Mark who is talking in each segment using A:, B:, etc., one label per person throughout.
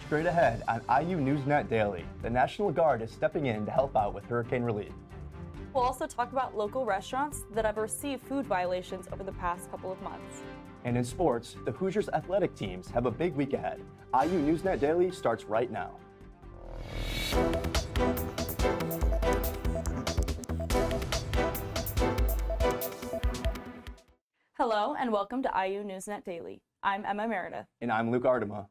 A: Straight ahead on IU NewsNet Daily, the National Guard is stepping in to help out with hurricane relief.
B: We'll also talk about local restaurants that have received food violations over the past couple of months.
A: And in sports, the Hoosiers athletic teams have a big week ahead. IU NewsNet Daily starts right now.
B: Hello and welcome to IU NewsNet Daily. I'm Emma Meredith.
A: And I'm Luke Ardema.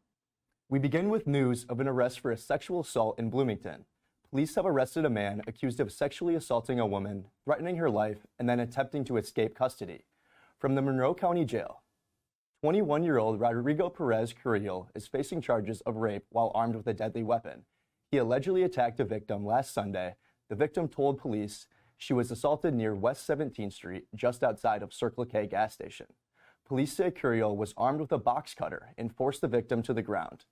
A: We begin with news of an arrest for a sexual assault in Bloomington. Police have arrested a man accused of sexually assaulting a woman, threatening her life, and then attempting to escape custody. From the Monroe County Jail, 21-year-old Rodrigo Perez Carrillo is facing charges of rape while armed with a deadly weapon. He allegedly attacked a victim last Sunday. The victim told police she was assaulted near West 17th Street, just outside of Circle K gas station. Police say Carrillo was armed with a box cutter and forced the victim to the ground.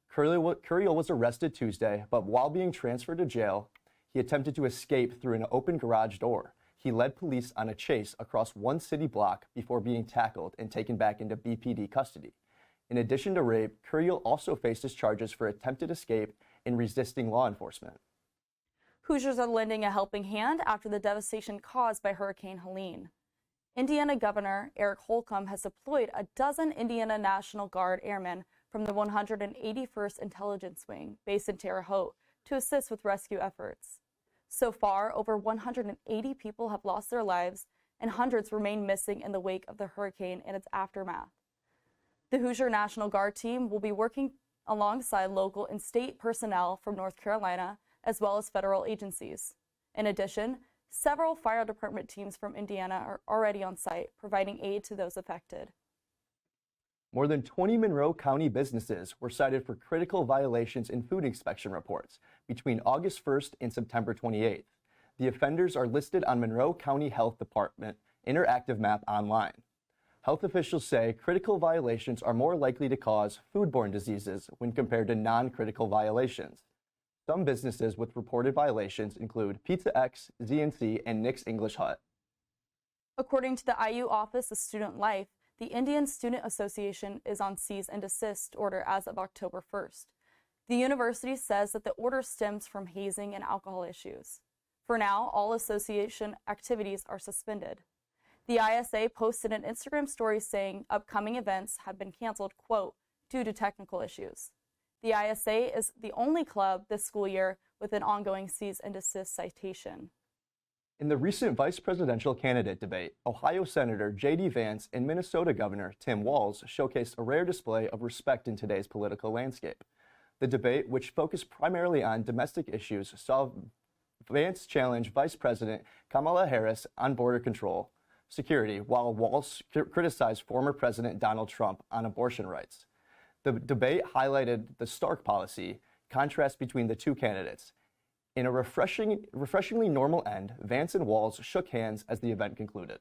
A: Carrillo was arrested Tuesday, but while being transferred to jail, he attempted to escape through an open garage door. He led police on a chase across one city block before being tackled and taken back into BPD custody. In addition to rape, Carrillo also faces charges for attempted escape and resisting law enforcement.
B: Hoosiers are lending a helping hand after the devastation caused by Hurricane Helene. Indiana Governor Eric Holcomb has deployed a dozen Indiana National Guard airmen from the 181st Intelligence Wing, based in Terre Haute, to assist with rescue efforts. So far, over 180 people have lost their lives, and hundreds remain missing in the wake of the hurricane and its aftermath. The Hoosier National Guard team will be working alongside local and state personnel from North Carolina, as well as federal agencies. In addition, several fire department teams from Indiana are already on site, providing aid to those affected.
A: More than 20 Monroe County businesses were cited for critical violations in food inspection reports between August 1st and September 28th. The offenders are listed on Monroe County Health Department interactive map online. Health officials say critical violations are more likely to cause foodborne diseases when compared to non-critical violations. Some businesses with reported violations include Pizza X, ZNC, and Nick's English Hut.
B: According to the IU Office of Student Life, the Indian Student Association is on cease and desist order as of October 1st. The university says that the order stems from hazing and alcohol issues. For now, all association activities are suspended. The ISA posted an Instagram story saying upcoming events have been canceled, quote, due to technical issues. The ISA is the only club this school year with an ongoing cease and desist citation.
A: In the recent vice presidential candidate debate, Ohio Senator J.D. Vance and Minnesota Governor Tim Walz showcased a rare display of respect in today's political landscape. The debate, which focused primarily on domestic issues, saw Vance challenge Vice President Kamala Harris on border control, security, while Walz criticized former President Donald Trump on abortion rights. The debate highlighted the stark policy contrast between the two candidates. In a refreshingly normal end, Vance and Walz shook hands as the event concluded.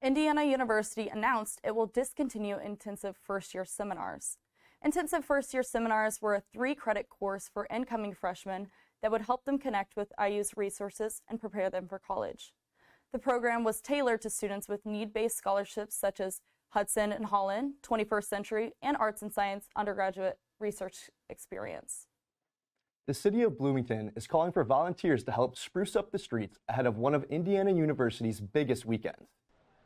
B: Indiana University announced it will discontinue intensive first-year seminars. Intensive first-year seminars were a 3-credit course for incoming freshmen that would help them connect with IU's resources and prepare them for college. The program was tailored to students with need-based scholarships such as Hudson and Holland, 21st Century, and Arts and Science undergraduate research experience.
A: The city of Bloomington is calling for volunteers to help spruce up the streets ahead of one of Indiana University's biggest weekends.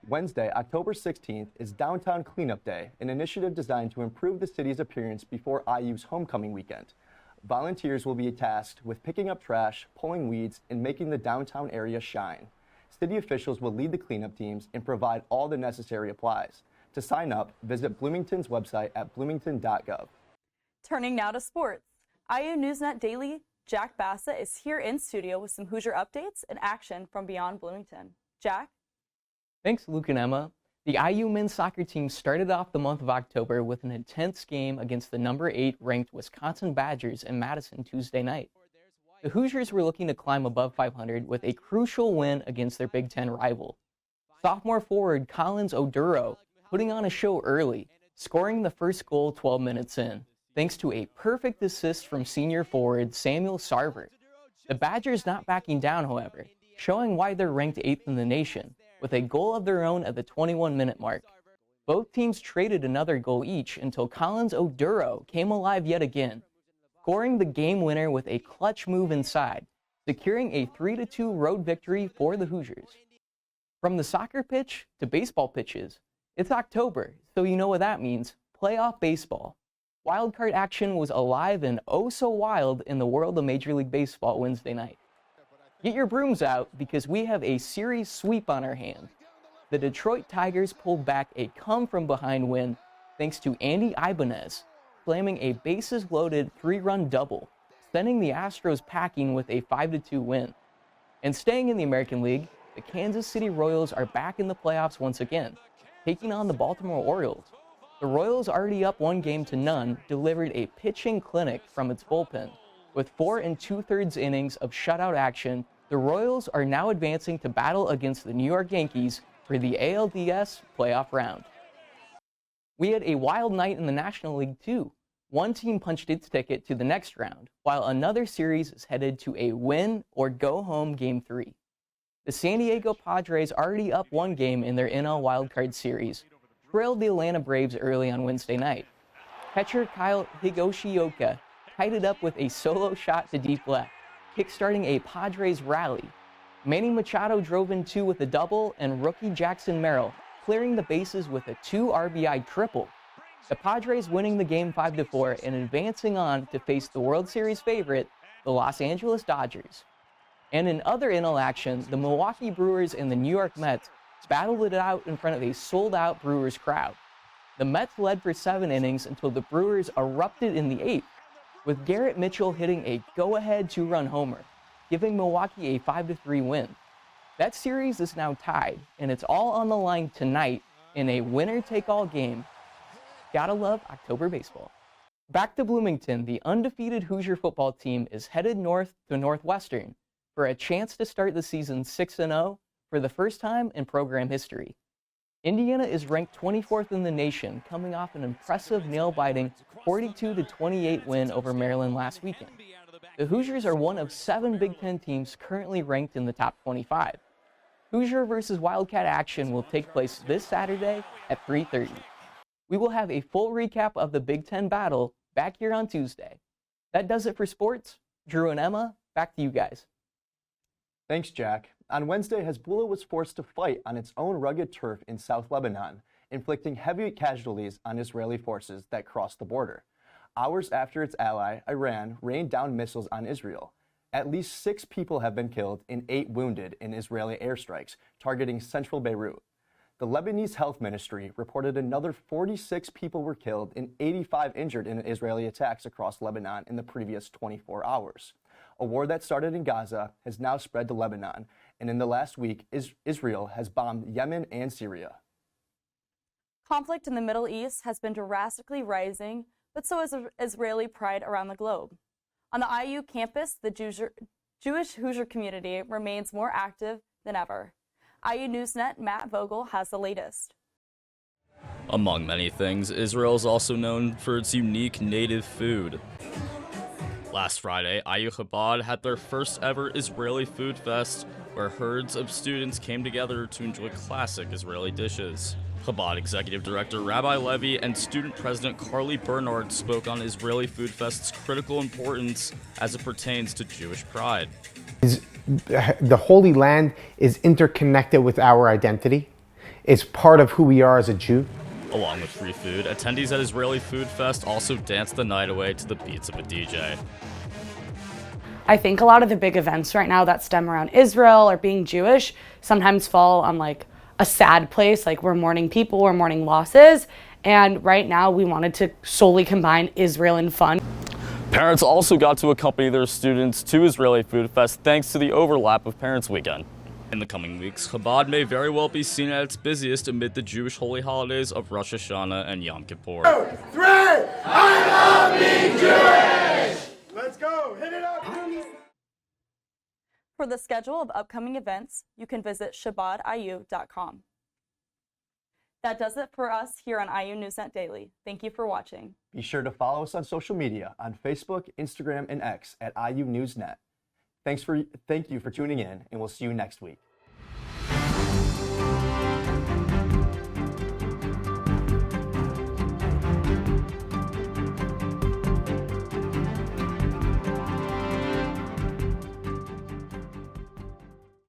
A: Wednesday, October 16th, is Downtown Cleanup Day, an initiative designed to improve the city's appearance before IU's homecoming weekend. Volunteers will be tasked with picking up trash, pulling weeds, and making the downtown area shine. City officials will lead the cleanup teams and provide all the necessary supplies. To sign up, visit Bloomington's website at bloomington.gov.
B: Turning now to sports. IU NewsNet Daily, Jack Bassett is here in studio with some Hoosier updates and action from beyond Bloomington. Jack?
C: Thanks, Luke and Emma. The IU men's soccer team started off the month of October with an intense game against the number 8 ranked Wisconsin Badgers in Madison Tuesday night. The Hoosiers were looking to climb above 500 with a crucial win against their Big Ten rival. Sophomore forward Collins Oduro putting on a show early, scoring the first goal 12 minutes in, thanks to a perfect assist from senior forward Samuel Sarver. The Badgers not backing down, however, showing why they're ranked 8th in the nation, with a goal of their own at the 21-minute mark. Both teams traded another goal each until Collins Oduro came alive yet again, scoring the game winner with a clutch move inside, securing a 3-2 road victory for the Hoosiers. From the soccer pitch to baseball pitches, it's October, so you know what that means, playoff baseball. Wildcard action was alive and oh so wild in the world of Major League Baseball Wednesday night. Get your brooms out because we have a series sweep on our hands. The Detroit Tigers pulled back a come-from-behind win thanks to Andy Ibanez slamming a bases-loaded 3-run double, sending the Astros packing with a 5-2 win. And staying in the American League, the Kansas City Royals are back in the playoffs once again, taking on the Baltimore Orioles. The Royals, already up 1-0, delivered a pitching clinic from its bullpen. With 4 2/3 innings of shutout action, the Royals are now advancing to battle against the New York Yankees for the ALDS playoff round. We had a wild night in the National League too. One team punched its ticket to the next round, while another series is headed to a win or go home Game 3. The San Diego Padres, already up 1 game in their NL wildcard series, trailed the Atlanta Braves early on Wednesday night. Catcher Kyle Higashioka tied it up with a solo shot to deep left, kickstarting a Padres rally. Manny Machado drove in 2 with a double, and rookie Jackson Merrill clearing the bases with a 2 RBI triple. The Padres winning the game 5-4 and advancing on to face the World Series favorite, the Los Angeles Dodgers. And in other NL action, the Milwaukee Brewers and the New York Mets battled it out in front of a sold-out Brewers crowd. The Mets led for 7 innings until the Brewers erupted in the 8th, with Garrett Mitchell hitting a go-ahead 2-run homer, giving Milwaukee a 5-3 win. That series is now tied, and it's all on the line tonight in a winner-take-all game. Gotta love October baseball. Back to Bloomington, the undefeated Hoosier football team is headed north to Northwestern for a chance to start the season 6-0 for the first time in program history. Indiana is ranked 24th in the nation, coming off an impressive nail-biting 42-28 win over Maryland last weekend. The Hoosiers are one of 7 Big Ten teams currently ranked in the top 25. Hoosier versus Wildcat action will take place this Saturday at 3:30. We will have a full recap of the Big Ten battle back here on Tuesday. That does it for sports. Drew and Emma, back to you guys.
A: Thanks, Jack. On Wednesday, Hezbollah was forced to fight on its own rugged turf in South Lebanon, inflicting heavy casualties on Israeli forces that crossed the border. Hours after its ally, Iran, rained down missiles on Israel. At least 6 people have been killed and 8 wounded in Israeli airstrikes targeting central Beirut. The Lebanese Health Ministry reported another 46 people were killed and 85 injured in Israeli attacks across Lebanon in the previous 24 hours. A war that started in Gaza has now spread to Lebanon, and in the last week, Israel has bombed Yemen and Syria.
B: Conflict in the Middle East has been drastically rising, but so has Israeli pride around the globe. On the IU campus, the Jewish Hoosier community remains more active than ever. IU NewsNet Matt Vogel has the latest.
D: Among many things, Israel is also known for its unique native food. Last Friday, IU Chabad had their first ever Israeli Food Fest, where herds of students came together to enjoy classic Israeli dishes. Chabad Executive Director Rabbi Levy and Student President Carly Bernard spoke on Israeli Food Fest's critical importance as it pertains to Jewish pride.
E: The Holy Land is interconnected with our identity. It's part of who we are as a Jew.
D: Along with free food, attendees at Israeli Food Fest also danced the night away to the beats of a DJ.
F: I think a lot of the big events right now that stem around Israel or being Jewish sometimes fall on like a sad place, like we're mourning people, we're mourning losses, and right now we wanted to solely combine Israel and fun.
D: Parents also got to accompany their students to Israeli Food Fest thanks to the overlap of Parents Weekend. In the coming weeks, Chabad may very well be seen at its busiest amid the Jewish holy holidays of Rosh Hashanah and Yom Kippur.
G: 2, 3, I love being Jewish! Let's go, hit it up!
B: For the schedule of upcoming events, you can visit shabadiu.com. That does it for us here on IU NewsNet Daily. Thank you for watching.
A: Be sure to follow us on social media on Facebook, Instagram, and X at IU NewsNet. Thank you for tuning in, and we'll see you next week.